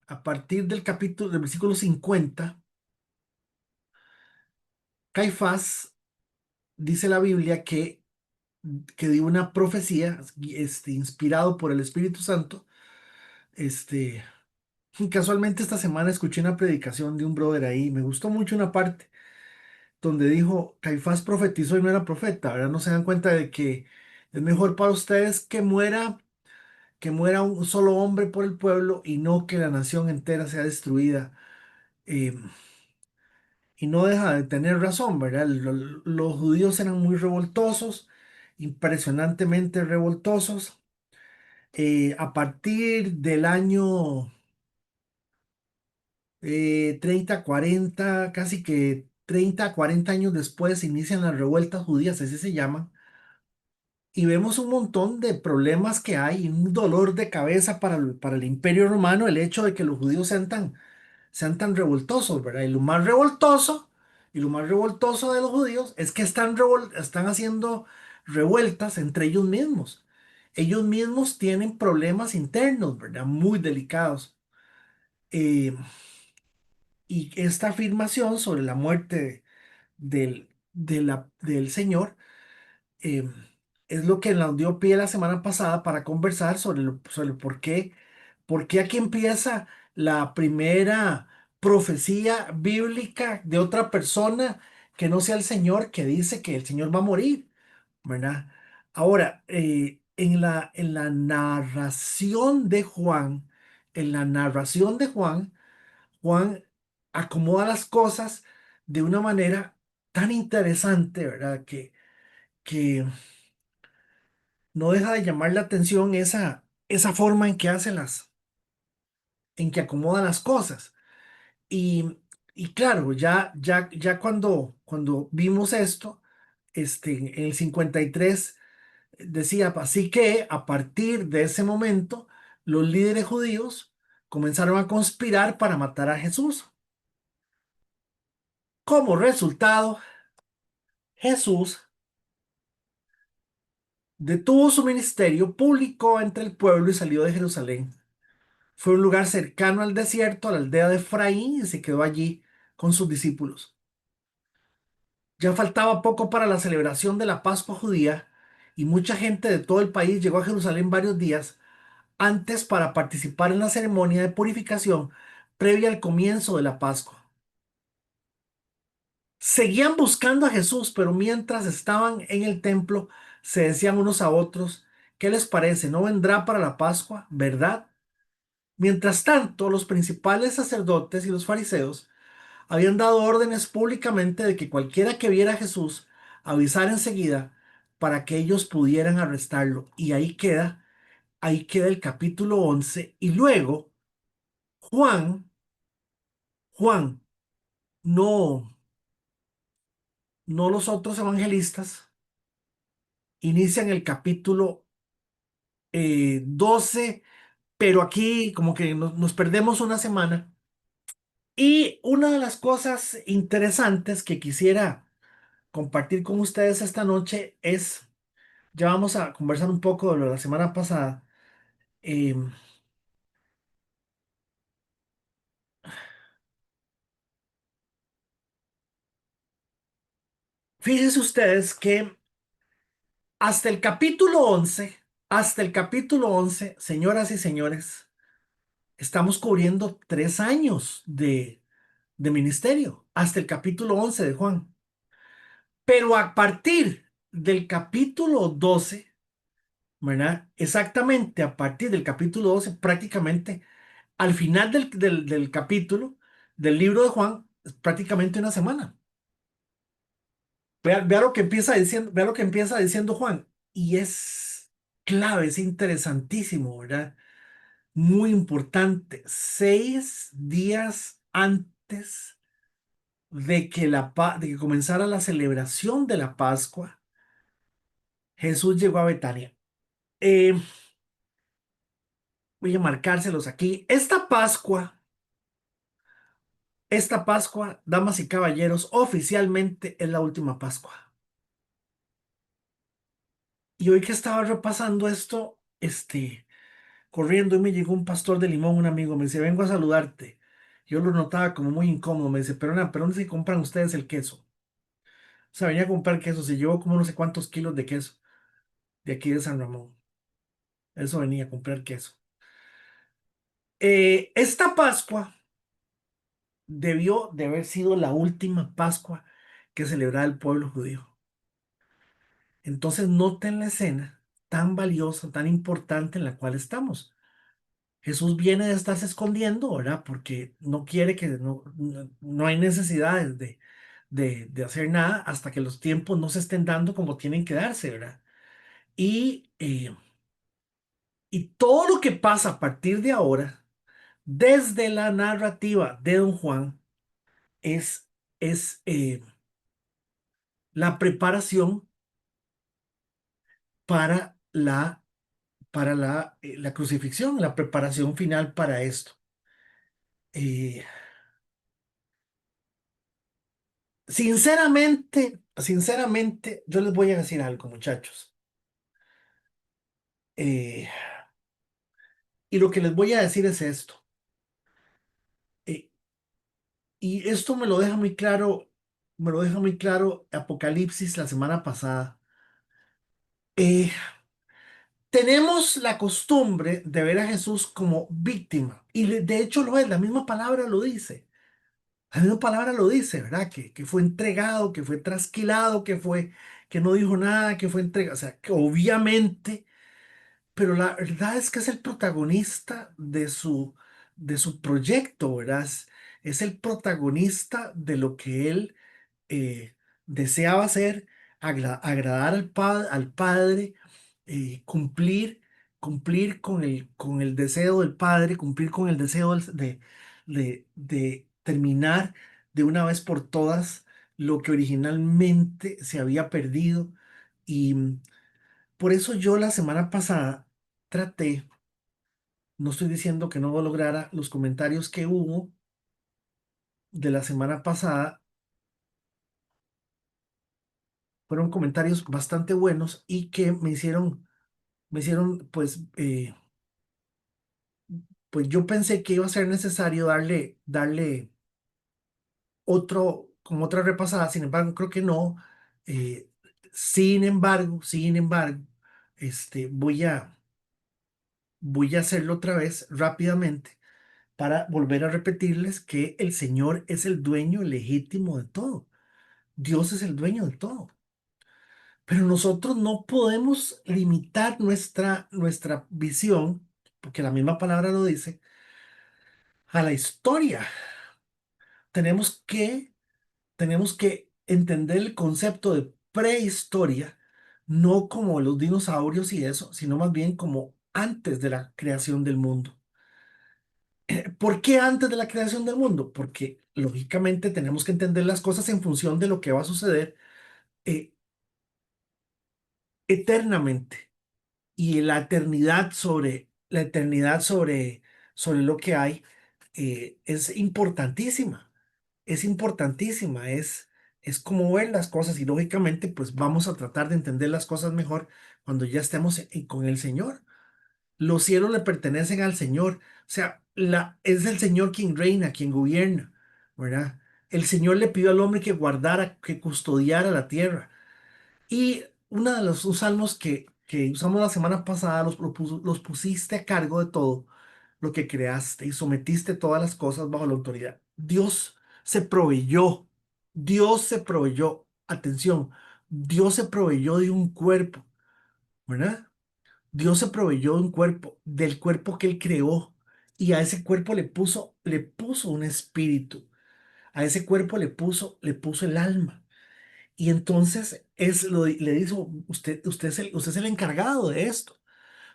a partir del capítulo, del versículo 50, Caifás dice la Biblia que dio una profecía, inspirado por el Espíritu Santo. Este, Casualmente esta semana escuché una predicación de un brother ahí, me gustó mucho una parte donde dijo, Caifás profetizó y no era profeta, ¿verdad? No se dan cuenta de que es mejor para ustedes que muera un solo hombre por el pueblo y no que la nación entera sea destruida. Eh, y no deja de tener razón, ¿verdad? Los judíos eran muy revoltosos, impresionantemente revoltosos. A partir del año 30, 40, casi que 30, 40 años después, inician las revueltas judías, así se llaman, y vemos un montón de problemas que hay, un dolor de cabeza para el Imperio Romano, el hecho de que los judíos sean tan revoltosos, ¿verdad? Y lo más revoltoso de los judíos es que están haciendo revueltas entre ellos mismos. Ellos mismos tienen problemas internos, ¿verdad? Muy delicados. Eh, y esta afirmación sobre la muerte del Señor eh, es lo que nos dio pie la semana pasada para conversar sobre por qué aquí empieza la primera profecía bíblica de otra persona que no sea el Señor, que dice que el Señor va a morir, ¿verdad? Ahora, en la narración de Juan, en la narración de Juan, Juan acomoda las cosas de una manera tan interesante, ¿verdad? Que no deja de llamar la atención esa forma en que en que acomoda las cosas. Y, y claro, ya cuando vimos esto, en el 53 decía, así que a partir de ese momento, los líderes judíos comenzaron a conspirar para matar a Jesús. Como resultado, Jesús detuvo su ministerio, publicó entre el pueblo y salió de Jerusalén. Fue a un lugar cercano al desierto, a la aldea de Efraín, y se quedó allí con sus discípulos. Ya faltaba poco para la celebración de la Pascua judía y mucha gente de todo el país llegó a Jerusalén varios días antes para participar en la ceremonia de purificación previa al comienzo de la Pascua. Seguían buscando a Jesús, pero mientras estaban en el templo, se decían unos a otros, ¿qué les parece? ¿No vendrá para la Pascua, verdad? Mientras tanto, los principales sacerdotes y los fariseos habían dado órdenes públicamente de que cualquiera que viera a Jesús avisara enseguida para que ellos pudieran arrestarlo. Y ahí queda el capítulo 11. Y luego Juan, no, no los otros evangelistas, inician el capítulo 12, pero aquí como que nos perdemos una semana. Y una de las cosas interesantes que quisiera compartir con ustedes esta noche es, ya vamos a conversar un poco de lo de la semana pasada. Eh, Fíjense ustedes que hasta el capítulo 11, hasta el capítulo 11, señoras y señores, estamos cubriendo 3 años de ministerio, hasta el capítulo 11 de Juan. Pero a partir del capítulo 12, ¿verdad? Exactamente a partir del capítulo 12, prácticamente al final del capítulo del libro de Juan, es prácticamente una semana. Vea lo que empieza diciendo, vea lo que empieza diciendo Juan. Y es clave, es interesantísimo, ¿verdad? Muy importante. 6 días antes de que comenzara la celebración de la Pascua, Jesús llegó a Betania. Eh, Voy a marcárselos aquí. Esta Pascua, damas y caballeros, oficialmente es la última Pascua. Y hoy que estaba repasando esto, corriendo y me llegó un pastor de Limón, un amigo, me dice, vengo a saludarte. Yo lo notaba como muy incómodo, me dice, pero ¿dónde se compran ustedes el queso? O sea, venía a comprar queso, se llevó como no sé cuántos kilos de queso de aquí de San Ramón. Eso venía a comprar queso. Esta Pascua debió de haber sido la última Pascua que celebraba el pueblo judío. Entonces noten la escena tan valiosa, tan importante en la cual estamos. Jesús viene de estarse escondiendo, ¿verdad? Porque no quiere que, no hay necesidades de hacer nada hasta que los tiempos no se estén dando como tienen que darse, ¿verdad? Y, eh, y todo lo que pasa a partir de ahora, desde la narrativa de Don Juan, es la preparación para la crucifixión, la preparación final para esto. Eh, sinceramente, yo les voy a decir algo, muchachos. Eh, y lo que les voy a decir es esto. Eh, y esto me lo deja muy claro Apocalipsis la semana pasada. Eh, tenemos la costumbre de ver a Jesús como víctima. Y de hecho lo es, la misma palabra lo dice. La misma palabra lo dice, ¿verdad? Que fue entregado, que fue trasquilado, que no dijo nada, que fue entregado. O sea, que obviamente, pero la verdad es que es el protagonista de su proyecto, ¿verdad? Es el protagonista de lo que él eh, deseaba hacer, agradar al Padre, cumplir con el deseo del Padre, cumplir con el deseo de terminar de una vez por todas lo que originalmente se había perdido. Y por eso yo la semana pasada traté, no estoy diciendo que no lo lograra, los comentarios que hubo de la semana pasada fueron comentarios bastante buenos y que me hicieron, pues yo pensé que iba a ser necesario darle como otra repasada, sin embargo, creo que no. Eh, sin embargo, voy a hacerlo otra vez rápidamente para volver a repetirles que el Señor es el dueño legítimo de todo. Dios es el dueño de todo. Pero nosotros no podemos limitar nuestra visión, porque la misma palabra lo dice, a la historia. Tenemos que, tenemos que entender el concepto de prehistoria, no como los dinosaurios y eso, sino más bien como antes de la creación del mundo. ¿Por qué antes de la creación del mundo? Porque lógicamente tenemos que entender las cosas en función de lo que va a suceder eh, eternamente. Y la eternidad sobre lo que hay es importantísima, es como ver las cosas y lógicamente pues vamos a tratar de entender las cosas mejor cuando ya estemos con el Señor. Los cielos le pertenecen al Señor, o sea, es el Señor quien reina, quien gobierna, ¿verdad? El Señor le pidió al hombre que guardara, que custodiara la tierra. Y uno de los salmos que usamos la semana pasada los pusiste a cargo de todo lo que creaste y sometiste todas las cosas bajo la autoridad. Se proveyó, Dios se proveyó, atención, Dios se proveyó de un cuerpo, ¿verdad? Dios se proveyó de un cuerpo, del cuerpo que Él creó, y a ese cuerpo le puso un espíritu, a ese cuerpo le puso el alma. Y entonces le dijo, usted es el encargado de esto.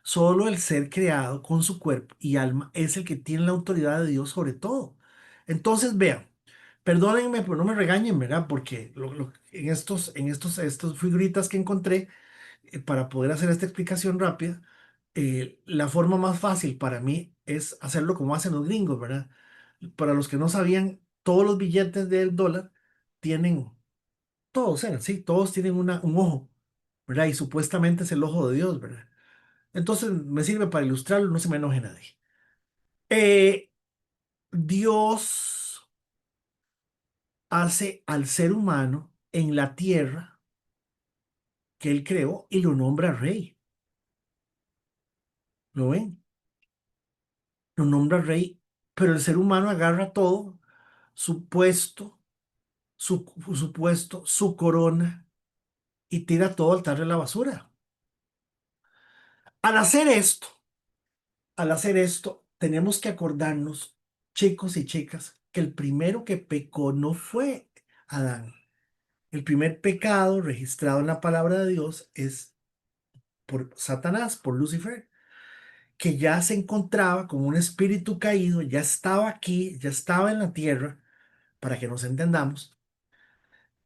Solo el ser creado con su cuerpo y alma es el que tiene la autoridad de Dios sobre todo. Entonces, vean, perdónenme, pero no me regañen, ¿verdad? Porque estos figuritas que encontré para poder hacer esta explicación rápida, la forma más fácil para mí es hacerlo como hacen los gringos, ¿verdad? Para los que no sabían, todos los billetes del dólar tienen todos eran, sí, todos tienen un ojo, ¿verdad? Y supuestamente es el ojo de Dios, ¿verdad? Entonces me sirve para ilustrarlo, no se me enoje nadie. Eh, Dios hace al ser humano en la tierra que él creó y lo nombra rey. ¿Lo ven? Lo nombra rey, pero el ser humano agarra todo, su puesto, su puesto, su corona y tira todo al tarro de la basura. Al hacer esto, al hacer esto, tenemos que acordarnos, chicos y chicas, que el primero que pecó no fue Adán. El primer pecado registrado en la palabra de Dios es por Satanás, por Lucifer, que ya se encontraba como un espíritu caído, ya estaba aquí, ya estaba en la tierra, para que nos entendamos,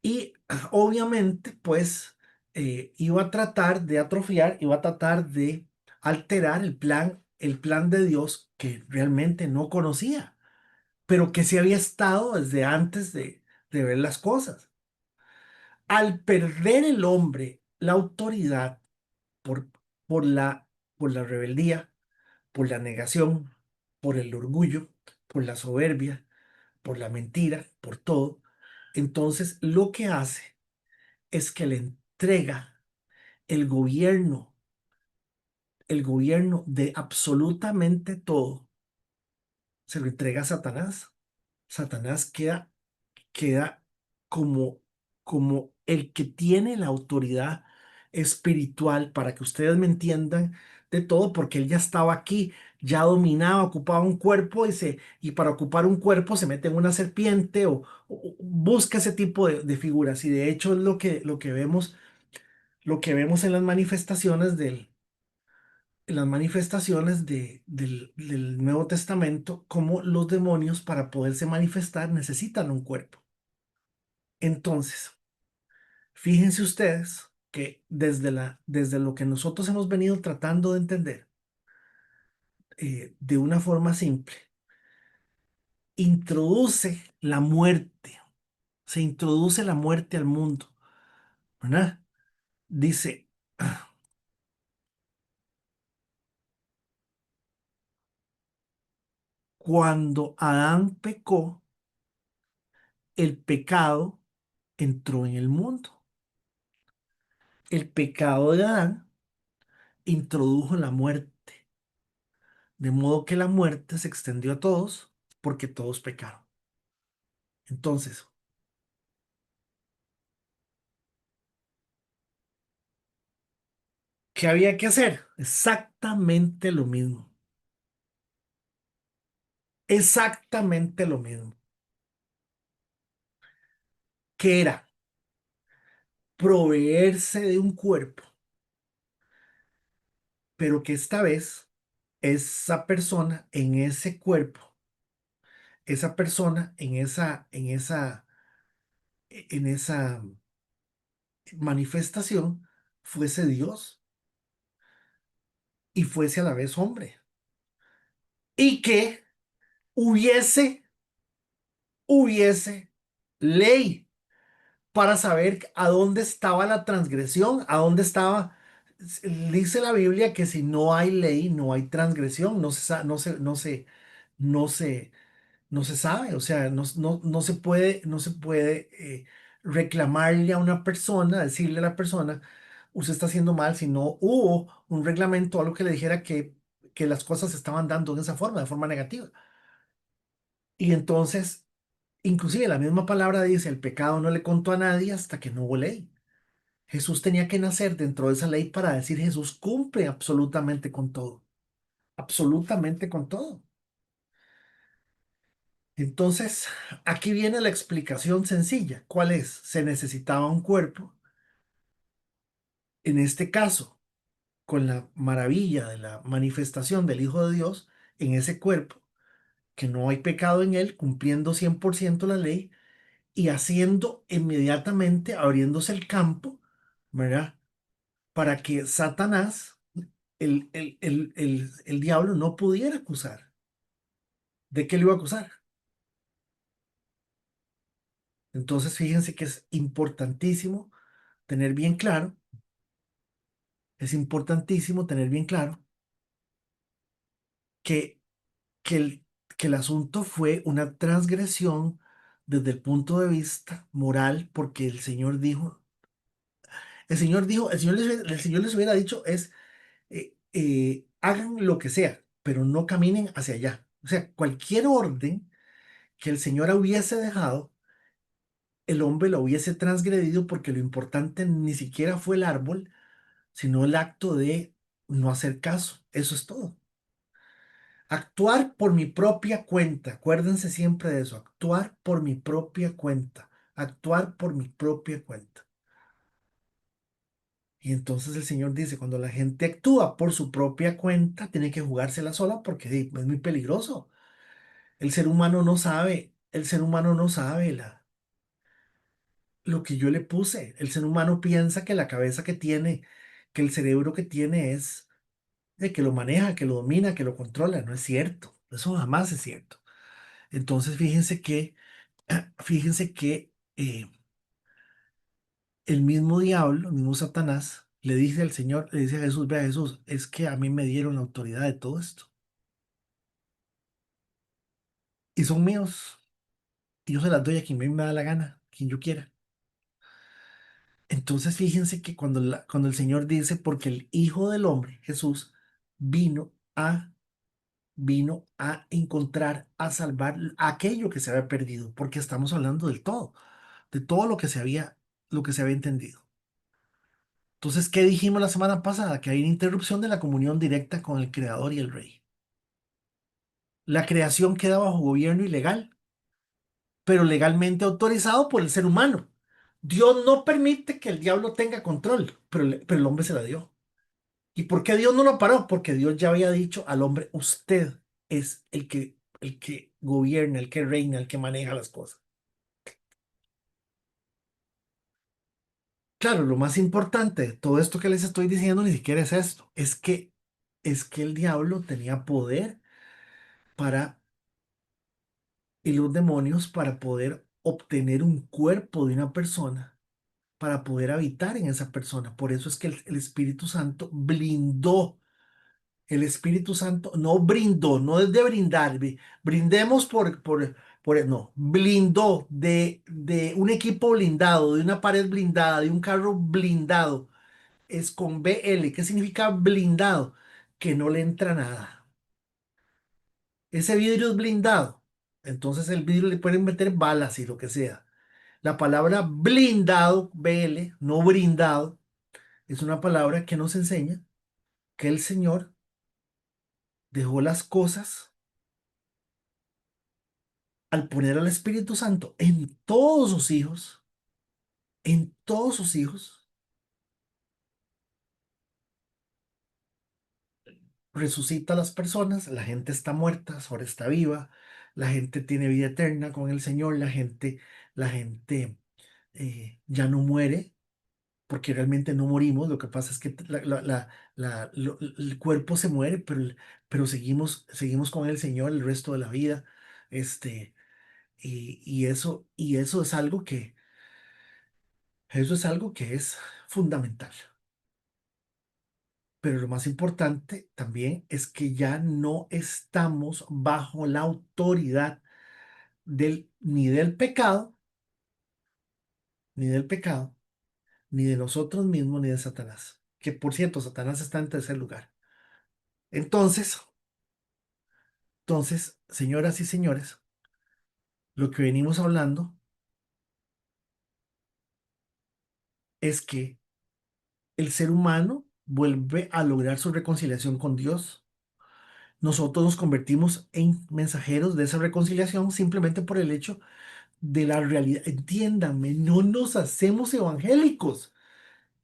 y obviamente pues iba a tratar de atrofiar, iba a tratar de alterar el plan de Dios que realmente no conocía, pero que sí había estado desde antes de ver las cosas. Al perder el hombre la autoridad por, por por la rebeldía, por la negación, por el orgullo, por la soberbia, por la mentira, por todo, entonces lo que hace es que le entrega el el gobierno de absolutamente todo, se lo entrega a Satanás. Satanás queda como, como el que tiene la autoridad espiritual, para que ustedes me entiendan de todo, porque él ya estaba aquí, ya dominaba, ocupaba un cuerpo y para ocupar un cuerpo se mete en una serpiente o busca ese tipo de figuras. Y de hecho es lo que vemos en las manifestaciones en las manifestaciones del Nuevo Testamento, como los demonios para poderse manifestar necesitan un cuerpo. Entonces, fíjense ustedes que desde lo que nosotros hemos venido tratando de entender de una forma simple, introduce la muerte, se introduce la muerte al mundo, ¿verdad? Dice, cuando Adán pecó, el pecado entró en el mundo. El pecado de Adán introdujo la muerte, de modo que la muerte se extendió a todos porque todos pecaron. Entonces, ¿qué había que hacer? Exactamente lo mismo. Exactamente lo mismo. Que era proveerse de un cuerpo, pero que esta vez esa persona en ese cuerpo, esa persona en esa manifestación fuese Dios y fuese a la vez hombre. Y que hubiese ley para saber a dónde estaba la transgresión, a dónde estaba. Dice la Biblia que si no hay ley, no hay transgresión, no se, no se sabe, o sea, no se puede reclamarle a una persona, decirle a la persona, usted está haciendo mal, si no hubo un reglamento, algo que le dijera que las cosas se estaban dando de esa forma, de forma negativa. Y entonces, inclusive la misma palabra dice, el pecado no le contó a nadie hasta que no hubo ley. Jesús tenía que nacer dentro de esa ley para decir Jesús cumple absolutamente con todo. Entonces, aquí viene la explicación sencilla. ¿Cuál es? Se necesitaba un cuerpo, en este caso, con la maravilla de la manifestación del Hijo de Dios en ese cuerpo, que no hay pecado en él, cumpliendo 100% la ley y haciendo inmediatamente, abriéndose el campo, ¿verdad? Para que Satanás, el diablo, no pudiera acusar. ¿De qué le iba a acusar? Entonces, fíjense que es importantísimo tener bien claro es importantísimo tener bien claro que, que que el asunto fue una transgresión desde el punto de vista moral, porque el Señor les hubiera dicho es, hagan lo que sea, pero no caminen hacia allá. O sea, cualquier orden que el Señor hubiese dejado, el hombre lo hubiese transgredido porque lo importante ni siquiera fue el árbol, sino el acto de no hacer caso. Eso es todo. Actuar por mi propia cuenta. Acuérdense siempre de eso. Actuar por mi propia cuenta. Actuar por mi propia cuenta. Y entonces el Señor dice, cuando la gente actúa por su propia cuenta, tiene que jugársela sola porque es muy peligroso. El ser humano no sabe lo que yo le puse. El ser humano piensa que la cabeza que tiene, que el cerebro que tiene es de que lo maneja, que lo domina, que lo controla. No es cierto. Eso jamás es cierto. Entonces fíjense que el mismo diablo, el mismo Satanás, le dice al Señor, le dice a Jesús, vea Jesús, es que a mí me dieron la autoridad de todo esto. Y son míos. Y yo se las doy a quien a mí me da la gana, quien yo quiera. Entonces fíjense que cuando el Señor dice, porque el Hijo del Hombre, Jesús, vino a, vino a encontrar, a salvar aquello que se había perdido, porque estamos hablando del todo, de todo lo que se había entendido. Entonces, ¿qué dijimos la semana pasada? Que hay una interrupción de la comunión directa con el Creador y el Rey. La creación queda bajo gobierno ilegal, pero legalmente autorizado por el ser humano. Dios no permite que el diablo tenga control, pero el hombre se la dio. ¿Y por qué Dios no lo paró? Porque Dios ya había dicho al hombre, usted es el que gobierna, el que reina, el que maneja las cosas. Claro, lo más importante de todo esto que les estoy diciendo ni siquiera es esto, es que el diablo tenía poder para y los demonios para poder obtener un cuerpo de una persona, para poder habitar en esa persona. Por eso es que el Espíritu Santo blindó. El Espíritu Santo no brindó, no es de brindar, brindemos no, blindó de un equipo blindado, de una pared blindada, de un carro blindado. Es con BL. ¿Qué significa blindado? Que no le entra nada. Ese vidrio es blindado. Entonces el vidrio le pueden meter balas y lo que sea. La palabra blindado, BL, no brindado, es una palabra que nos enseña que el Señor dejó las cosas al poner al Espíritu Santo en todos sus hijos, resucita a las personas, la gente está muerta, ahora está viva, la gente tiene vida eterna con el Señor, la gente ya no muere, porque realmente no morimos, lo que pasa es que el cuerpo se muere, pero seguimos con el Señor el resto de la vida, este, y eso es algo que es fundamental. Pero lo más importante también es que ya no estamos bajo la autoridad ni del pecado, ni del pecado, ni de nosotros mismos, ni de Satanás. Que por cierto, Satanás está en tercer lugar. Entonces, señoras y señores, lo que venimos hablando es que el ser humano vuelve a lograr su reconciliación con Dios. Nosotros nos convertimos en mensajeros de esa reconciliación simplemente por el hecho de la realidad. Entiéndanme, no nos hacemos evangélicos.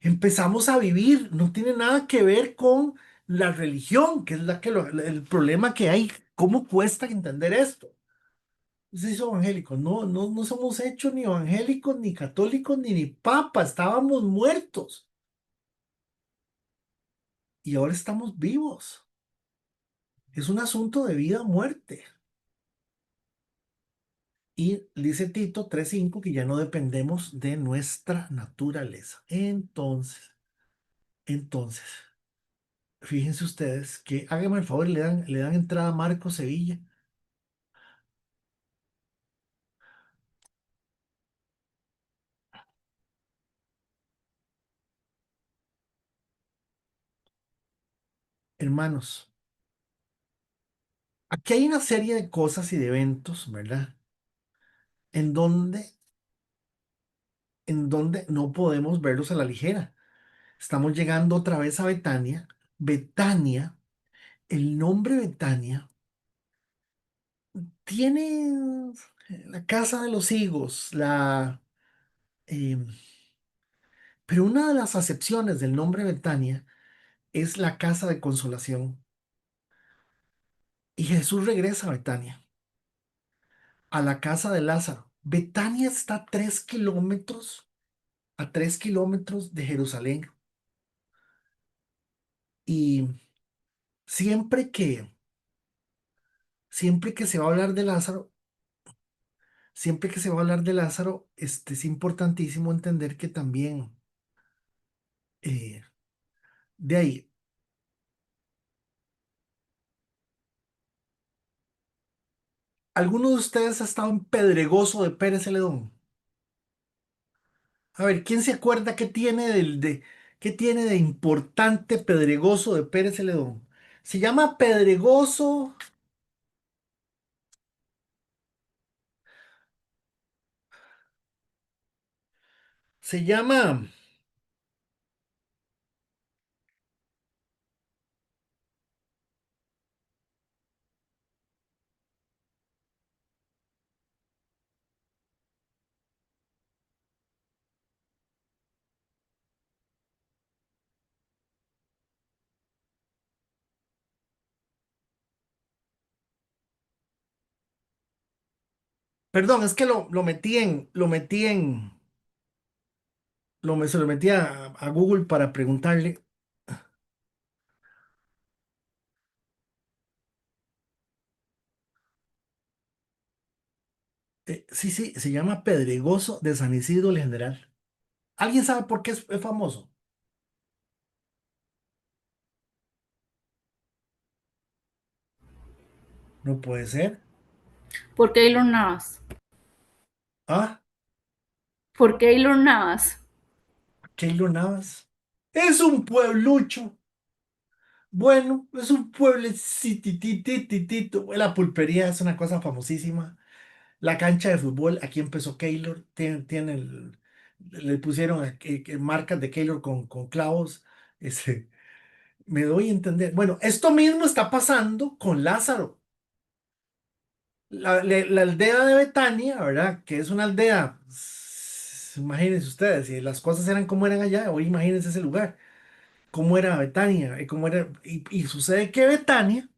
Empezamos a vivir, no tiene nada que ver con la religión, que es el problema que hay. ¿Cómo cuesta entender esto? Se hizo evangélicos. No, no somos hechos ni evangélicos, ni católicos, ni papa. Estábamos muertos y ahora estamos vivos. Es un asunto de vida o muerte. Y dice Tito 3:5 que ya no dependemos de nuestra naturaleza. Entonces, fíjense ustedes que, háganme el favor, le dan entrada a Marco Sevilla. Hermanos, aquí hay una serie de cosas y de eventos, ¿verdad? En donde, en donde no podemos verlos a la ligera. Estamos llegando otra vez a Betania. Betania, el nombre Betania tiene la casa de los higos, eh, pero una de las acepciones del nombre Betania es la casa de consolación. Y Jesús regresa a Betania, a la casa de Lázaro. Betania está a 3 kilómetros de Jerusalén. Y siempre que, siempre que se va a hablar de Lázaro, siempre que se va a hablar de Lázaro, es importantísimo entender que también eh, de ahí, ¿alguno de ustedes ha estado en Pedregoso de Pérez Celedón? A ver, ¿quién se acuerda qué tiene de importante Pedregoso de Pérez Celedón? Se llama Pedregoso, se llama, perdón, es que se lo metí a Google para preguntarle. Sí, sí, se llama Pedregoso de San Isidro el General. ¿Alguien sabe por qué es famoso? No puede ser. ¿Por qué Keylor Navas? Ah, ¿Por qué Keylor Navas? Keylor Navas. Es un pueblucho. Bueno, es un pueblecititititito. La pulpería es una cosa famosísima. La cancha de fútbol, aquí empezó Keylor. Le pusieron marcas de Keylor con clavos. Ese, me doy a entender. Bueno, esto mismo está pasando con Lázaro. La aldea de Betania, ¿verdad? Que es una aldea, imagínense ustedes, si las cosas eran como eran allá, hoy imagínense ese lugar, cómo era Betania, y sucede que Betania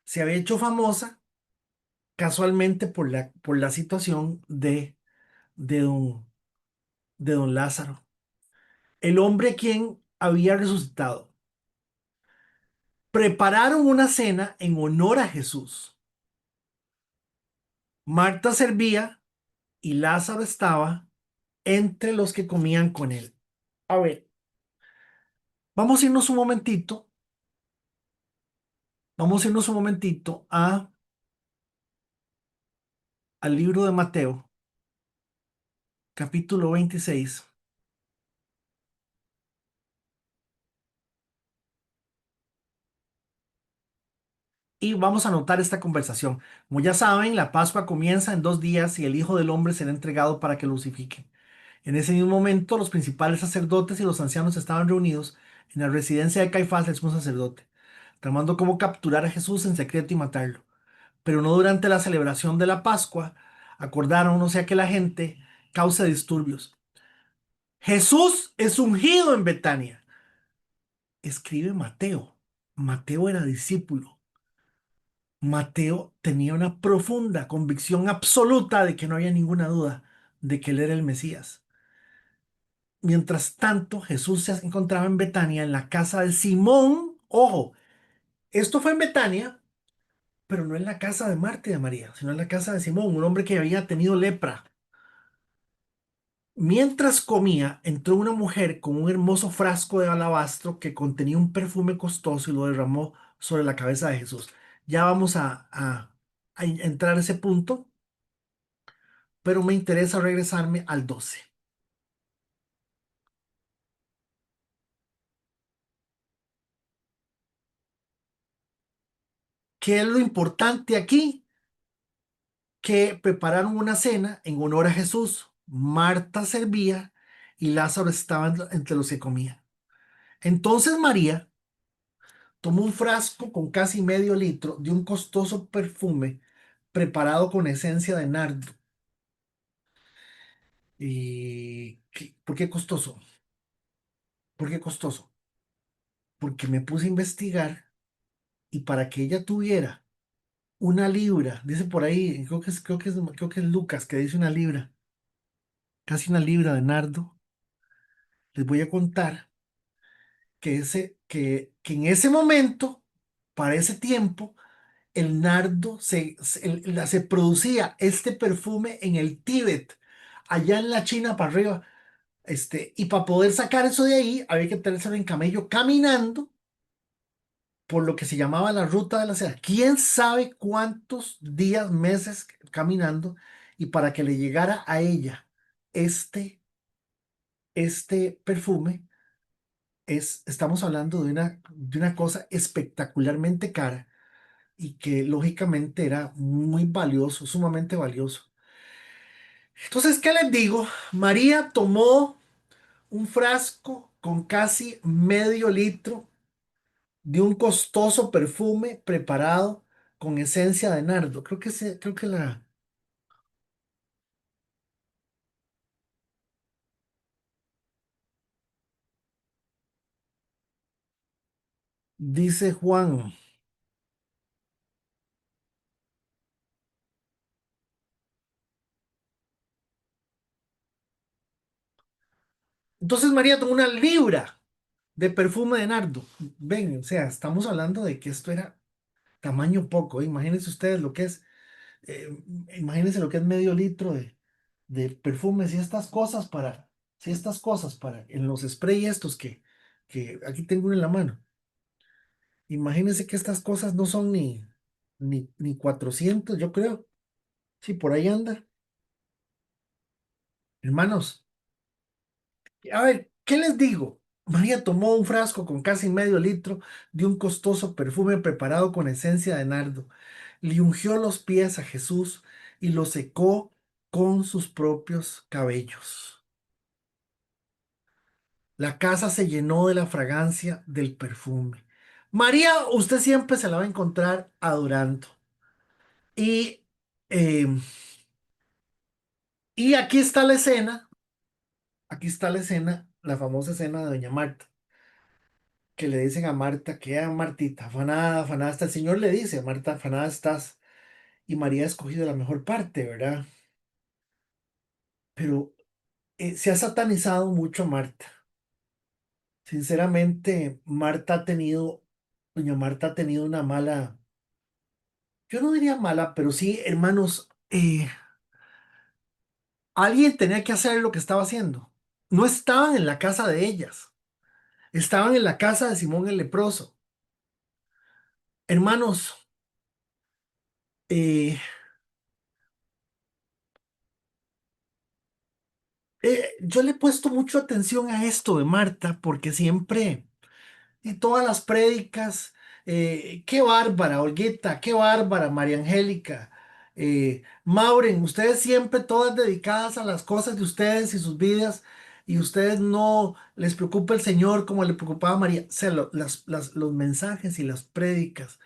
se había hecho famosa casualmente por la situación de don Lázaro, el hombre quien había resucitado. Prepararon una cena en honor a Jesús. Marta servía y Lázaro estaba entre los que comían con él. A ver, vamos a irnos un momentito, vamos a irnos un momentito al libro de Mateo, capítulo 26, y vamos a anotar esta conversación. Como ya saben, la Pascua comienza en 2 días y el Hijo del Hombre será entregado para que lo crucifiquen. En ese mismo momento, los principales sacerdotes y los ancianos estaban reunidos en la residencia de Caifás, el sumo sacerdote, tramando cómo capturar a Jesús en secreto y matarlo. Pero no durante la celebración de la Pascua, acordaron, no sea que la gente cause disturbios. Jesús es ungido en Betania, escribe Mateo. Mateo era discípulo. Mateo tenía una profunda convicción absoluta de que no había ninguna duda de que él era el Mesías. Mientras tanto, Jesús se encontraba en Betania, en la casa de Simón. Ojo, esto fue en Betania, pero no en la casa de Marta y de María, sino en la casa de Simón, un hombre que había tenido lepra. Mientras comía, entró una mujer con un hermoso frasco de alabastro que contenía un perfume costoso y lo derramó sobre la cabeza de Jesús. Ya vamos a entrar a ese punto, pero me interesa regresarme al 12. ¿Qué es lo importante aquí? Que prepararon una cena en honor a Jesús. Marta servía y Lázaro estaba entre los que comían. Entonces María tomó un frasco con casi medio litro de un costoso perfume preparado con esencia de nardo. ¿Por qué costoso? ¿Por qué costoso? Porque me puse a investigar y para que ella tuviera una libra, dice por ahí, creo que es Lucas que dice una libra, casi una libra de nardo, les voy a contar que en ese momento, para ese tiempo, el nardo se producía este perfume en el Tíbet, allá en la China para arriba. Y para poder sacar eso de ahí, había que tenerse en camello caminando por lo que se llamaba la ruta de la seda. ¿Quién sabe cuántos días, meses caminando? Y para que le llegara a ella este, este perfume, estamos hablando de una cosa espectacularmente cara y que lógicamente era muy valioso, sumamente valioso. Entonces, ¿qué les digo? María tomó un frasco con casi medio litro de un costoso perfume preparado con esencia de nardo. Creo que la dice Juan. Entonces María tomó una libra de perfume de nardo. Ven, o sea, estamos hablando de que esto era tamaño poco. Imagínense ustedes lo que es, eh, imagínense lo que es medio litro de perfumes y estas cosas para, en los spray estos que aquí tengo uno en la mano. Imagínense que estas cosas no son ni 400, yo creo. Sí, por ahí anda. Hermanos, a ver, ¿qué les digo? María tomó un frasco con casi medio litro de un costoso perfume preparado con esencia de nardo, le ungió los pies a Jesús y lo secó con sus propios cabellos. La casa se llenó de la fragancia del perfume. María, usted siempre se la va a encontrar adorando. Y, eh, y aquí está la escena, la famosa escena de Doña Marta, que le dicen a Marta que, Martita, afanada, afanada está. El Señor le dice, Marta, afanada estás. Y María ha escogido la mejor parte, ¿verdad? Pero se ha satanizado mucho a Marta. Sinceramente, doña Marta ha tenido una mala, yo no diría mala, pero sí, hermanos, alguien tenía que hacer lo que estaba haciendo. No estaban en la casa de ellas, estaban en la casa de Simón el leproso. Hermanos, eh, yo le he puesto mucho atención a esto de Marta porque siempre, y todas las prédicas, qué bárbara, Olguita, qué bárbara, María Angélica, Mauren, ustedes siempre todas dedicadas a las cosas de ustedes y sus vidas, y ustedes no les preocupa el Señor como le preocupaba a María. O sea, los mensajes y las prédicas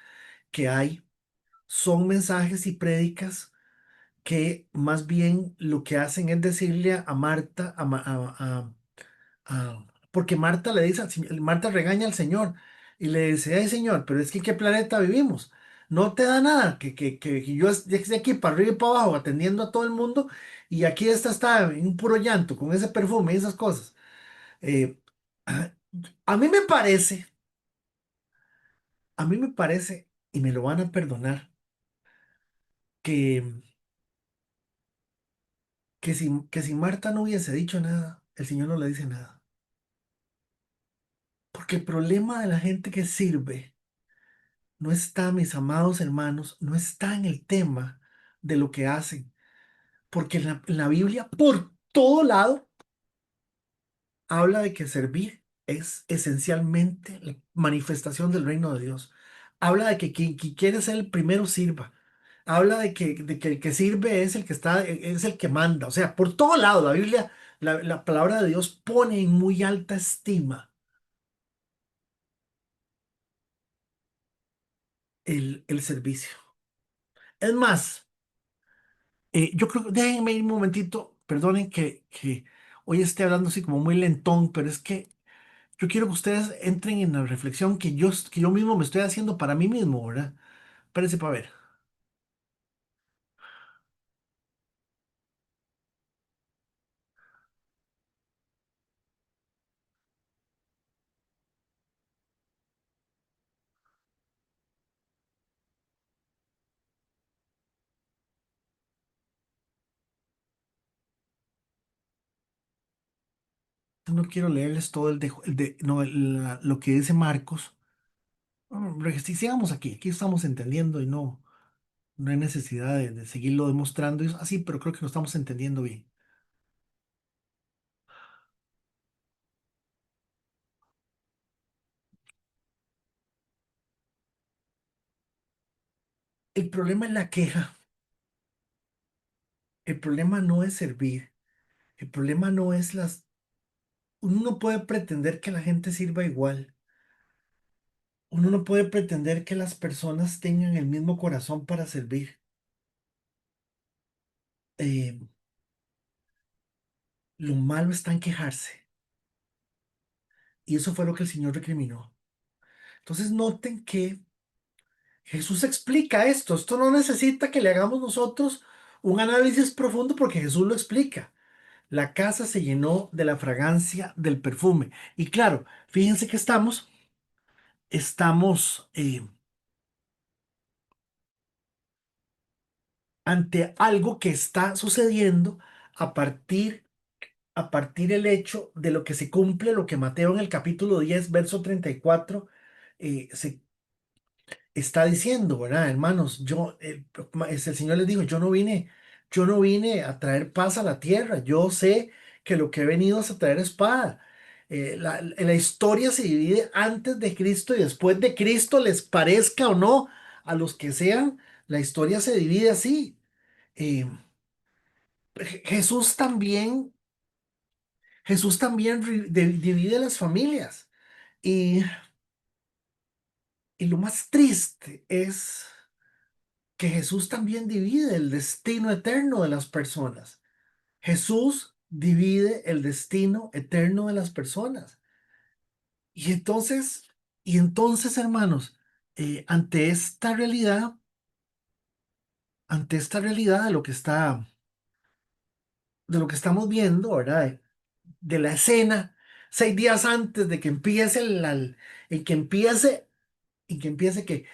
que hay son mensajes y prédicas que más bien lo que hacen es decirle a Marta, porque Marta le dice, Marta regaña al Señor y le dice, ay Señor, pero es que ¿en qué planeta vivimos? No te da nada, que yo esté aquí para arriba y para abajo atendiendo a todo el mundo y aquí esta está en un puro llanto con ese perfume y esas cosas. Eh, a mí me parece, a mí me parece, y me lo van a perdonar, que, que si Marta no hubiese dicho nada, el Señor no le dice nada. Porque el problema de la gente que sirve no está, mis amados hermanos, no está en el tema de lo que hacen. Porque en la Biblia, por todo lado, habla de que servir es esencialmente la manifestación del reino de Dios. Habla de que quien quiere ser el primero sirva. Habla de que el que sirve es el que está, es el que manda. O sea, por todo lado, la Biblia, la palabra de Dios pone en muy alta estima el servicio. Es más, yo creo que déjenme ir un momentito, perdonen que hoy esté hablando así como muy lentón, pero es que yo quiero que ustedes entren en la reflexión que yo mismo me estoy haciendo para mí mismo, ¿verdad? Espérense para ver. No quiero leerles todo no, lo que dice Marcos. Si sigamos aquí estamos entendiendo y no hay necesidad de seguirlo demostrando. Es así, pero creo que lo estamos entendiendo bien. El problema es la queja. El problema no es servir. El problema no es las... Uno no puede pretender que la gente sirva igual. Uno no puede pretender que las personas tengan el mismo corazón para servir. Eh, lo malo está en quejarse. Y eso fue lo que el Señor recriminó. Entonces noten que Jesús explica esto. Esto no necesita que le hagamos nosotros un análisis profundo porque Jesús lo explica. La casa se llenó de la fragancia del perfume. Y claro, fíjense que estamos ante algo que está sucediendo a partir del hecho de lo que se cumple, lo que Mateo en el capítulo 10 verso 34 se está diciendo, ¿verdad, hermanos? El Señor les dijo, yo no vine a traer paz a la tierra, yo sé que lo que he venido es a traer espada. La historia se divide antes de Cristo y después de Cristo, les parezca o no a los que sean, la historia se divide así. Eh, Jesús también, Jesús también divide las familias y, y lo más triste es que Jesús también divide el destino eterno de las personas. Jesús divide el destino eterno de las personas. Y entonces, hermanos, ante esta realidad de lo que estamos viendo, ¿verdad? De la escena, 6 días antes de que empiece en que empiece, en que empiece que,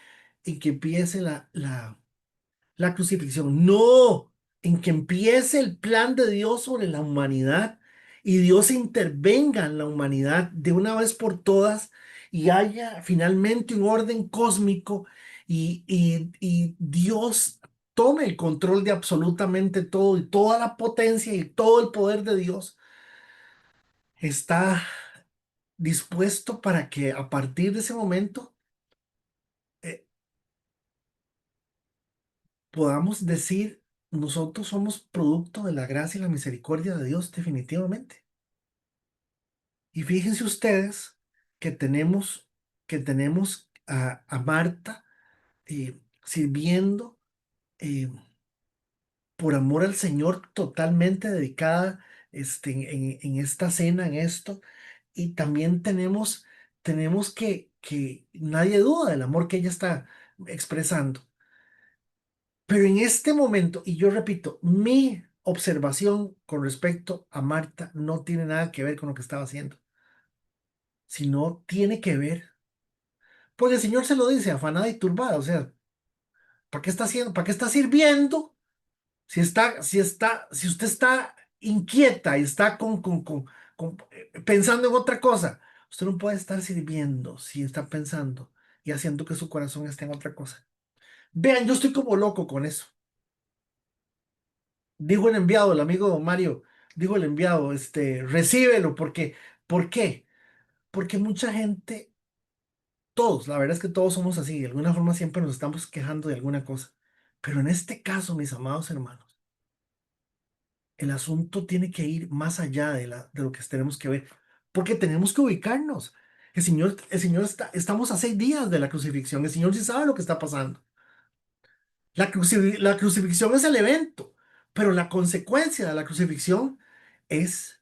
en que empiece la crucifixión. No, en que empiece el plan de Dios sobre la humanidad y Dios intervenga en la humanidad de una vez por todas y haya finalmente un orden cósmico y Dios tome el control de absolutamente todo y toda la potencia y todo el poder de Dios está dispuesto para que a partir de ese momento eh, podamos decir, nosotros somos producto de la gracia y la misericordia de Dios definitivamente. Y fíjense ustedes que tenemos a Marta sirviendo eh, por amor al Señor, totalmente dedicada en esta cena, en esto. Y también tenemos que nadie duda del amor que ella está expresando. Pero en este momento, y yo repito, mi observación con respecto a Marta no tiene nada que ver con lo que estaba haciendo, sino tiene que ver, porque el Señor se lo dice, afanada y turbada, o sea, ¿para qué está haciendo? ¿Para qué está sirviendo Si usted está inquieta y está pensando en otra cosa, usted no puede estar sirviendo si está pensando y haciendo que su corazón esté en otra cosa. Vean, yo estoy como loco con eso. Dijo el enviado, el amigo don Mario, dijo el enviado, recíbelo, porque, ¿por qué? Porque mucha gente, todos, la verdad es que todos somos así, de alguna forma siempre nos estamos quejando de alguna cosa. Pero en este caso, mis amados hermanos, el asunto tiene que ir más allá de lo que tenemos que ver, porque tenemos que ubicarnos. El Señor estamos a 6 días de la crucifixión, el Señor sí sabe lo que está pasando. La crucifixión es el evento, pero la consecuencia de la crucifixión es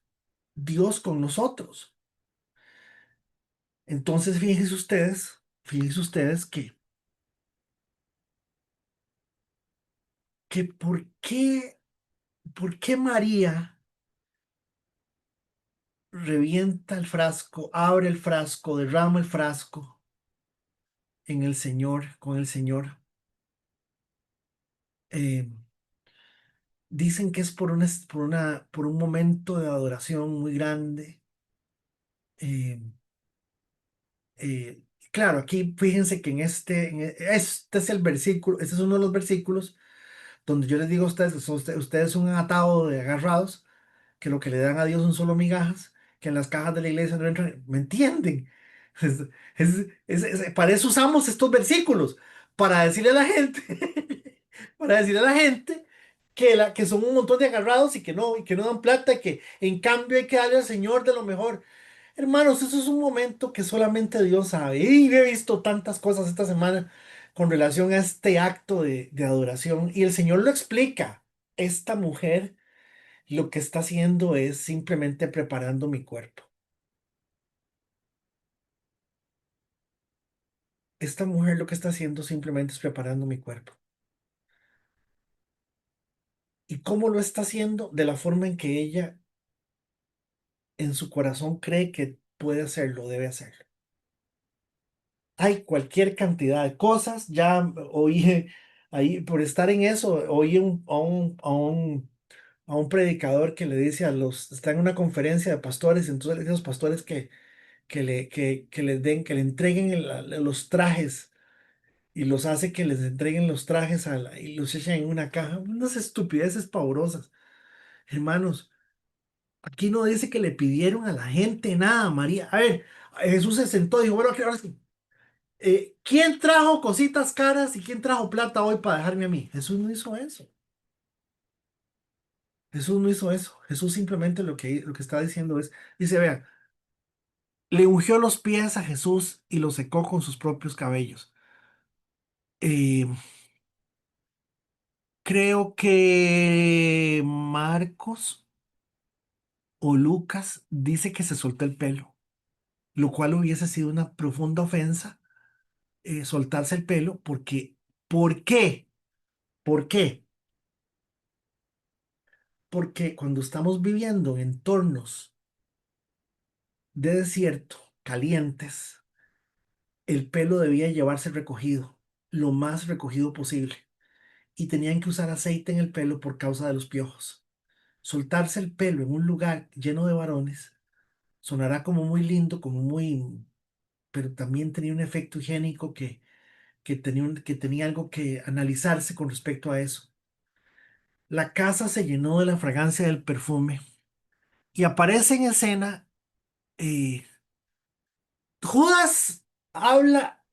Dios con nosotros. Entonces, fíjense ustedes que por qué María revienta el frasco, abre el frasco, derrama el frasco en el Señor, con el Señor. Eh, Dicen que es por un momento de adoración muy grande. Eh, claro, aquí fíjense que este es el versículo, este es uno de los versículos donde yo les digo a ustedes que ustedes son un atado de agarrados, que lo que le dan a Dios son solo migajas, que en las cajas de la iglesia no entran. ¿Me entienden? Es- para eso usamos estos versículos, para decirle a la gente, para decirle a la gente que son un montón de agarrados y que no dan plata, y que en cambio hay que darle al Señor de lo mejor. Hermanos, eso es un momento que solamente Dios sabe. Y he visto tantas cosas esta semana con relación a este acto de adoración, y el Señor lo explica. Esta mujer lo que está haciendo es simplemente preparando mi cuerpo. Esta mujer lo que está haciendo simplemente es preparando mi cuerpo. ¿Y cómo lo está haciendo? De la forma en que ella en su corazón cree que puede hacerlo, debe hacerlo. Hay cualquier cantidad de cosas. Ya oí ahí, por estar en eso, oí a un predicador que le dice está en una conferencia de pastores, entonces le dice a los pastores que les que le entreguen los trajes, y los hace que les entreguen los trajes y los echan en una caja. Unas estupideces pavorosas. Hermanos, aquí no dice que le pidieron a la gente nada, María. A ver, Jesús se sentó y dijo, bueno, ahora sí, ¿quién trajo cositas caras y quién trajo plata hoy para dejarme a mí? Jesús no hizo eso. Jesús no hizo eso. Jesús simplemente lo que está diciendo dice, vean, le ungió los pies a Jesús y los secó con sus propios cabellos. Eh, Creo que Marcos o Lucas dice que se soltó el pelo, lo cual hubiese sido una profunda ofensa, soltarse el pelo, porque, ¿por qué? ¿Por qué? Porque cuando estamos viviendo en entornos de desierto, calientes, el pelo debía llevarse recogido, lo más recogido posible, y tenían que usar aceite en el pelo por causa de los piojos. Soltarse el pelo en un lugar lleno de varones sonará como muy lindo, pero también tenía un efecto higiénico que tenía algo que analizarse con respecto a eso. La casa se llenó de la fragancia del perfume y aparece en escena. eh, Judas habla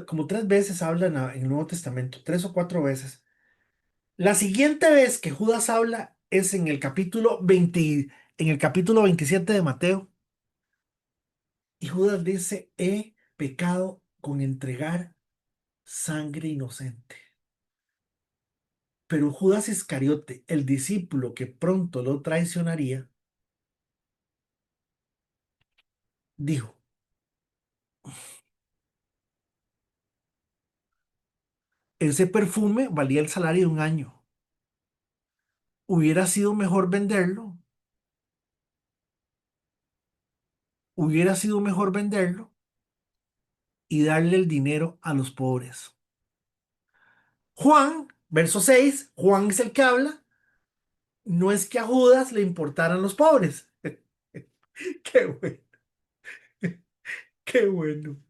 como 3 veces habla en el Nuevo Testamento, 3 o 4 veces. La siguiente vez que Judas habla es en el capítulo 27 de Mateo, y Judas dice, he pecado con entregar sangre inocente. Pero Judas Iscariote, el discípulo que pronto lo traicionaría, dijo, ese perfume valía el salario de un año. Hubiera sido mejor venderlo, hubiera sido mejor venderlo y darle el dinero a los pobres. Juan, verso 6, Juan es el que habla, no es que a Judas le importaran los pobres. Qué bueno, qué bueno.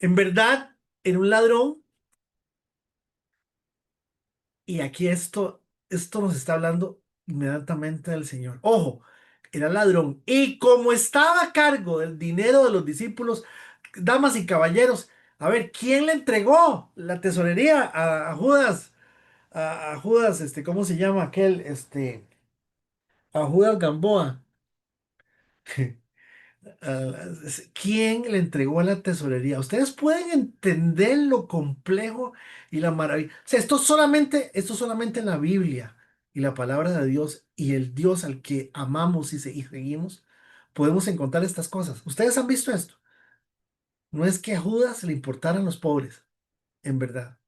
En verdad, era un ladrón y aquí esto nos está hablando inmediatamente del Señor. Ojo, era ladrón y como estaba a cargo del dinero de los discípulos, damas y caballeros, a ver, ¿quién le entregó la tesorería a Judas? A Judas, ¿cómo se llama aquel? A Judas Gamboa. ¿Quién le entregó la tesorería? Ustedes pueden entender lo complejo y la maravilla. O sea, esto solamente en la Biblia y la palabra de Dios y el Dios al que amamos y seguimos, podemos encontrar estas cosas. ¿Ustedes han visto esto? No es que a Judas le importaran los pobres, en verdad.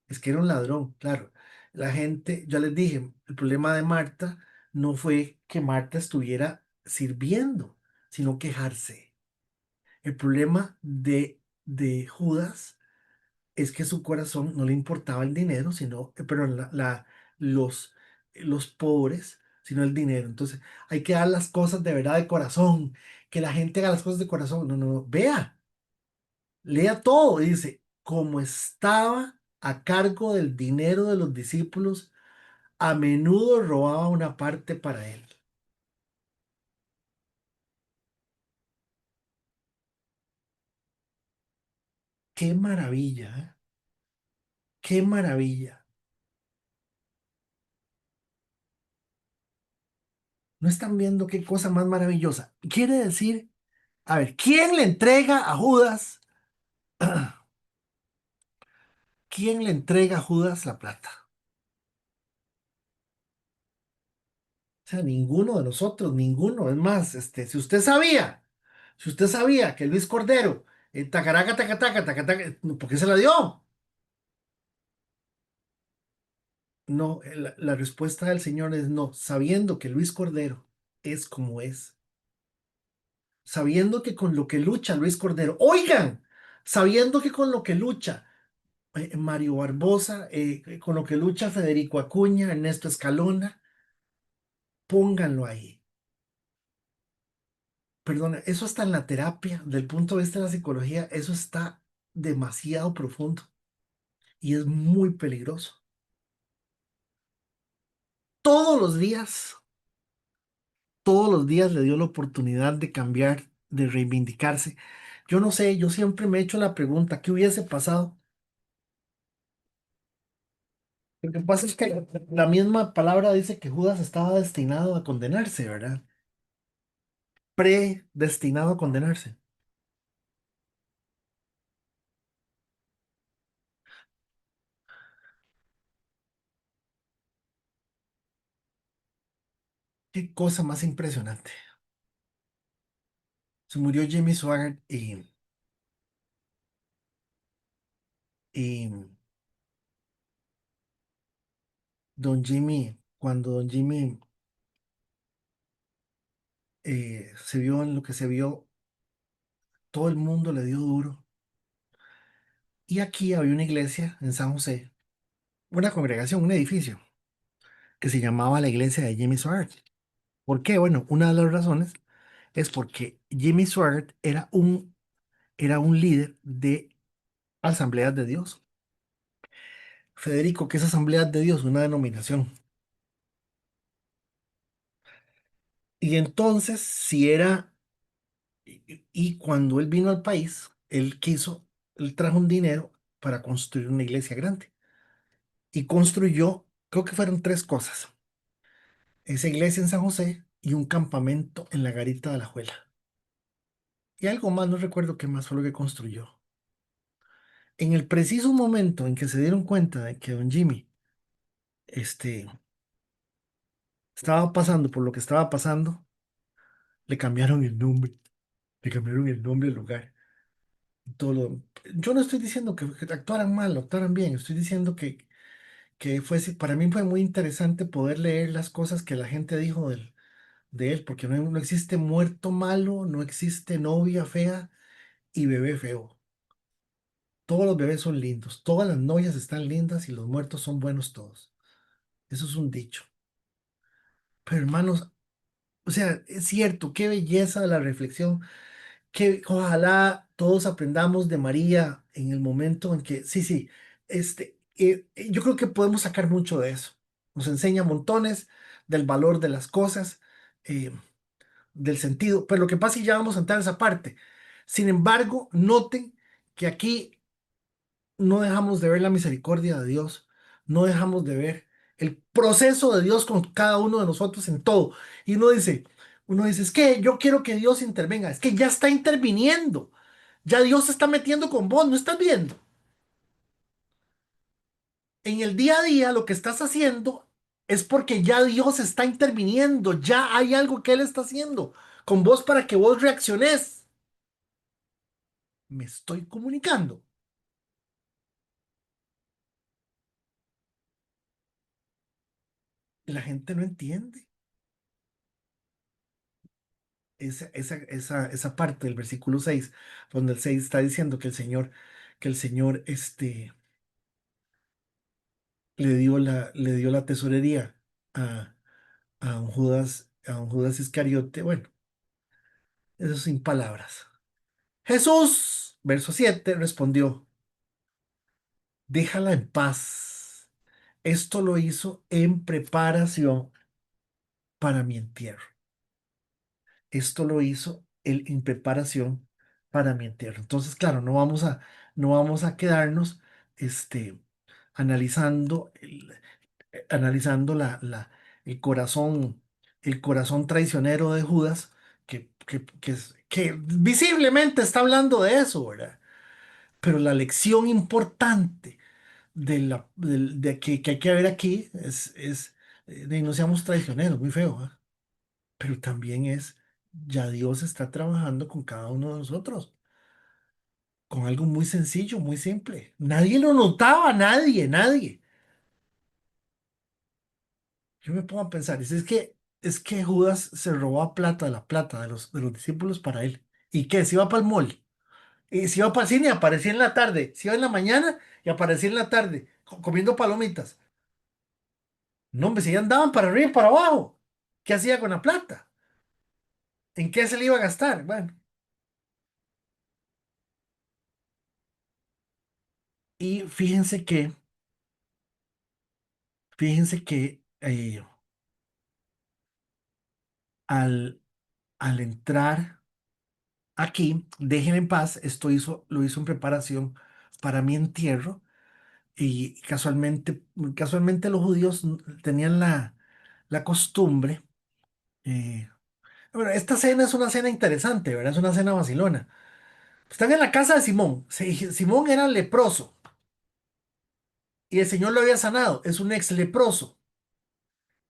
Es que era un ladrón, claro. La gente, ya les dije, el problema de Marta no fue que Marta estuviera sirviendo, sino quejarse. El problema de Judas es que su corazón no le importaba el dinero, sino, perdón, los pobres, sino el dinero. Entonces, hay que dar las cosas de verdad de corazón, que la gente haga las cosas de corazón. No, no, no. Vea, lea todo. Dice, como estaba a cargo del dinero de los discípulos, a menudo robaba una parte para él. Qué maravilla, ¿eh? Qué maravilla. No están viendo qué cosa más maravillosa. Quiere decir, a ver, ¿quién le entrega a Judas? ¿Quién le entrega a Judas la plata? O sea, ninguno de nosotros, ninguno. Es más, si usted sabía que Luis Cordero, tacaraca, taca, taca, taca, taca, ¿por qué se la dio? No, la respuesta del Señor es no, sabiendo que Luis Cordero es como es, sabiendo que con lo que lucha Luis Cordero, oigan, sabiendo que con lo que lucha Mario Barbosa, con lo que lucha Federico Acuña, Ernesto Escalona, pónganlo ahí. Perdona, eso está en la terapia, del punto de vista de la psicología, eso está demasiado profundo y es muy peligroso. Todos los días, todos los días le dio la oportunidad de cambiar, de reivindicarse. Yo no sé, yo siempre me he hecho la pregunta, ¿qué hubiese pasado? Lo que pasa es que la misma palabra dice que Judas estaba destinado a condenarse, ¿verdad? Predestinado a condenarse. Qué cosa más impresionante. Se murió Jimmy Swaggart y Don Jimmy, cuando Don Jimmy se vio en lo que se vio, todo el mundo le dio duro. Y aquí había una iglesia en San José, una congregación, un edificio, que se llamaba la iglesia de Jimmy Swaggart. ¿Por qué? Bueno, una de las razones es porque Jimmy Swaggart era un líder de Asambleas de Dios. Federico, ¿qué es Asambleas de Dios? Una denominación. Y entonces, si era, y cuando él vino al país, él trajo un dinero para construir una iglesia grande. Y construyó, creo que fueron tres cosas. Esa iglesia en San José y un campamento en la Garita de la Juela. Y algo más, no recuerdo qué más fue lo que construyó. En el preciso momento en que se dieron cuenta de que don Jimmy, este, estaba pasando por lo que estaba pasando, le cambiaron el nombre. Le cambiaron el nombre al lugar. Todo yo no estoy diciendo que actuaran mal o actuaran bien, estoy diciendo que para mí fue muy interesante poder leer las cosas que la gente dijo de él, porque no existe muerto malo, no existe novia fea y bebé feo. Todos los bebés son lindos, todas las novias están lindas y los muertos son buenos todos. Eso es un dicho. Pero hermanos, o sea, es cierto, qué belleza la reflexión, que ojalá todos aprendamos de María en el momento en que, sí, sí, yo creo que podemos sacar mucho de eso. Nos enseña montones del valor de las cosas, eh, del sentido, pero lo que pasa es que ya vamos a entrar en esa parte. Sin embargo, noten que aquí no dejamos de ver la misericordia de Dios, no dejamos de ver el proceso de Dios con cada uno de nosotros en todo. Y uno dice, es que yo quiero que Dios intervenga, es que ya está interviniendo, ya Dios se está metiendo con vos, ¿no estás viendo? En el día a día lo que estás haciendo es porque ya Dios está interviniendo, ya hay algo que Él está haciendo con vos para que vos reacciones. Me estoy comunicando. La gente no entiende. Esa parte del versículo 6 donde el 6 está diciendo que el Señor le dio la tesorería a, a un Judas Iscariote. Bueno, eso sin palabras. Jesús, verso 7 respondió, déjala en paz. Esto lo hizo en preparación para mi entierro. Esto lo hizo él en preparación para mi entierro. Entonces, claro, no vamos a quedarnos este, analizando, analizando el corazón, el corazón traicionero de Judas, que visiblemente está hablando de eso, ¿verdad? Pero la lección importante que hay que ver aquí de no seamos traicioneros, muy feo, ¿eh? Pero también ya Dios está trabajando con cada uno de nosotros, con algo muy sencillo, muy simple. Nadie lo notaba, nadie, nadie. Yo me pongo a pensar, es que Judas se robó plata, la plata de los discípulos para él. ¿Y qué? Se iba para el mall. Y se iba para el cine y aparecía en la tarde. Se iba en la mañana y aparecía en la tarde, comiendo palomitas. No, hombre, si ya andaban para arriba y para abajo. ¿Qué hacía con la plata? ¿En qué se le iba a gastar? Bueno, y fíjense que al entrar aquí, dejen en paz, lo hizo en preparación para mi entierro y casualmente los judíos tenían la costumbre. Bueno, esta cena es una cena interesante, ¿verdad? Es una cena vacilona. Están en la casa de Simón. Simón era leproso y el Señor lo había sanado. Es un ex leproso.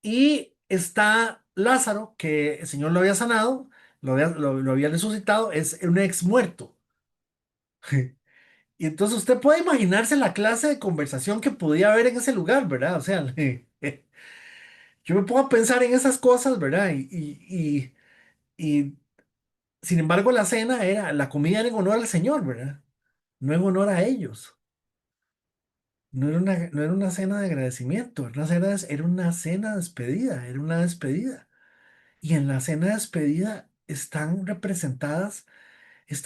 Y está Lázaro, que el Señor lo había sanado, lo había resucitado, es un ex muerto. Y entonces usted puede imaginarse la clase de conversación que podía haber en ese lugar, ¿verdad? O sea, yo me pongo a pensar en esas cosas, ¿verdad? Y, sin embargo la comida era en honor al Señor, ¿verdad? No en honor a ellos. No era una cena de agradecimiento, era una cena de despedida, era una despedida. Y en la cena de despedida está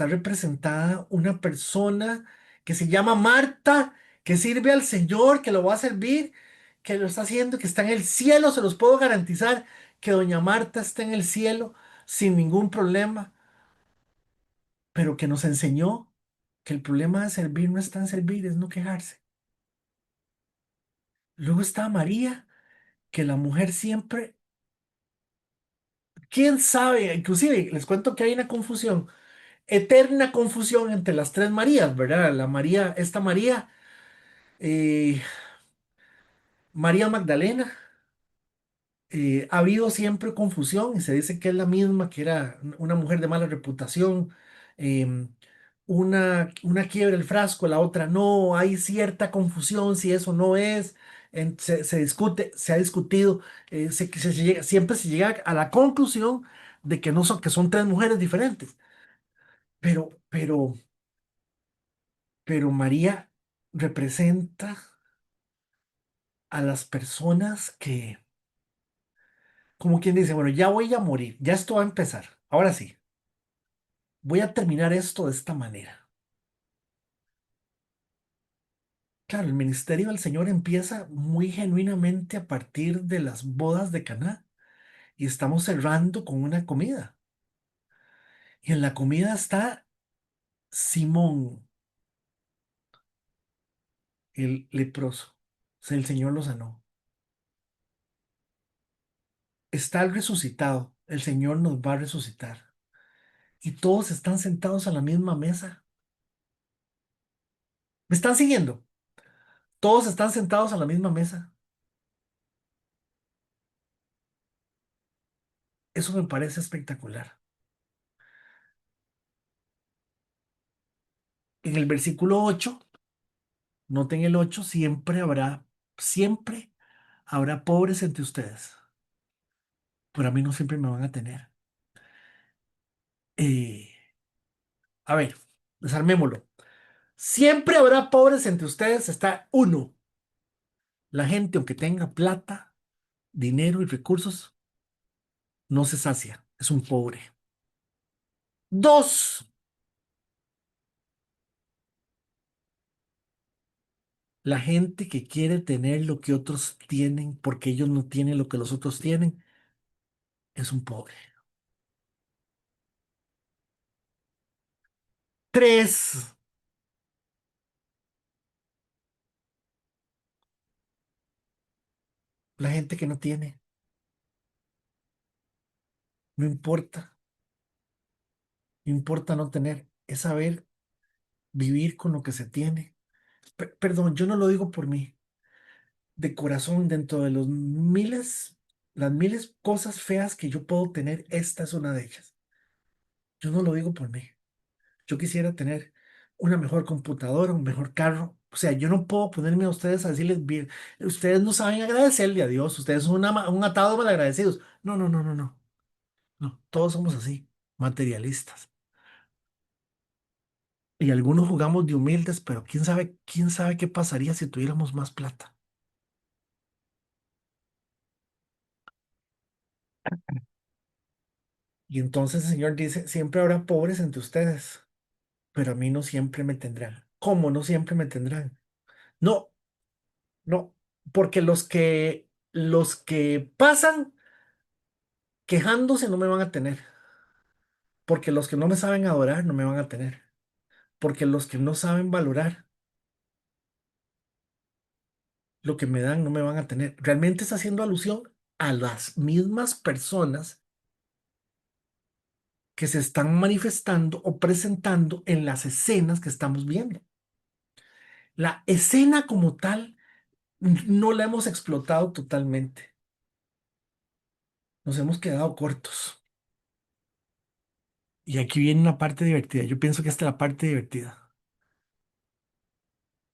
representada una persona que se llama Marta, que sirve al Señor, que lo va a servir, que lo está haciendo, que está en el cielo. Se los puedo garantizar que doña Marta está en el cielo sin ningún problema, pero que nos enseñó que el problema de servir no está en servir, es no quejarse. Luego está María, que la mujer siempre, quién sabe, inclusive les cuento que hay una confusión, eterna confusión entre las tres Marías, ¿verdad? Esta María, eh, María Magdalena, ha habido siempre confusión y se dice que es la misma, que era una mujer de mala reputación, una quiebra el frasco, la otra no, hay cierta confusión si eso no es, se discute, se ha discutido, siempre se llega a la conclusión de que no son, que son tres mujeres diferentes, pero pero María representa a las personas que, como quien dice, bueno, ya voy a morir, ya esto va a empezar. Ahora sí, voy a terminar esto de esta manera. Claro, el ministerio del Señor empieza muy genuinamente a partir de las bodas de Caná y estamos cerrando con una comida. Y en la comida está Simón, el leproso. O sea, el Señor lo sanó. Está el resucitado. El Señor nos va a resucitar. Y todos están sentados a la misma mesa. ¿Me están siguiendo? Todos están sentados a la misma mesa. Eso me parece espectacular. En el versículo 8, noten el 8, siempre habrá pobres entre ustedes, pero a mí no siempre me van a tener. Eh, a ver, desarmémoslo. Siempre habrá pobres entre ustedes. Está uno, la gente, aunque tenga plata, dinero y recursos, no se sacia, es un pobre. Dos, la gente que quiere tener lo que otros tienen porque ellos no tienen lo que los otros tienen, es un pobre. Tres, la gente que no tiene, no importa, no importa no tener, es saber vivir con lo que se tiene. Perdón, yo no lo digo por mí, de corazón, dentro de las miles cosas feas que yo puedo tener, esta es una de ellas. Yo no lo digo por mí. Yo quisiera tener una mejor computadora, un mejor carro. O sea, yo no puedo ponerme a ustedes a decirles bien, ustedes no saben agradecerle a Dios, ustedes son un atado de malagradecidos. No, no, no, no, no. No, todos somos así, materialistas. Y algunos jugamos de humildes, pero quién sabe qué pasaría si tuviéramos más plata. Y entonces el Señor dice, siempre habrá pobres entre ustedes, pero a mí no siempre me tendrán. ¿Cómo no siempre me tendrán? No, no, porque los que pasan quejándose no me van a tener, porque los que no me saben adorar no me van a tener, porque los que no saben valorar lo que me dan no me van a tener. Realmente está haciendo alusión a las mismas personas que se están manifestando o presentando en las escenas que estamos viendo. La escena como tal no la hemos explotado totalmente. Nos hemos quedado cortos. Y aquí viene una parte divertida. Yo pienso que esta es la parte divertida.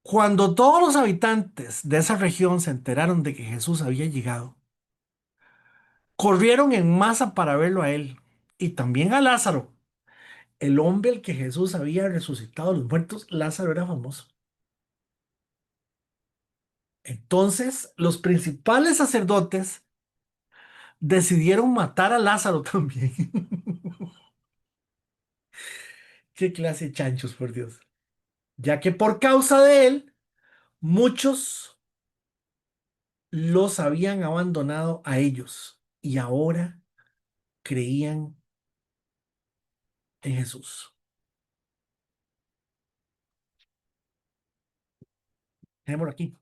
Cuando todos los habitantes de esa región se enteraron de que Jesús había llegado, corrieron en masa para verlo a él y también a Lázaro, el hombre al que Jesús había resucitado a los muertos. Lázaro era famoso. Entonces, los principales sacerdotes decidieron matar a Lázaro también. Qué clase de chanchos, por Dios. Ya que por causa de él, muchos los habían abandonado a ellos y ahora creían en Jesús. Dejémoslo aquí.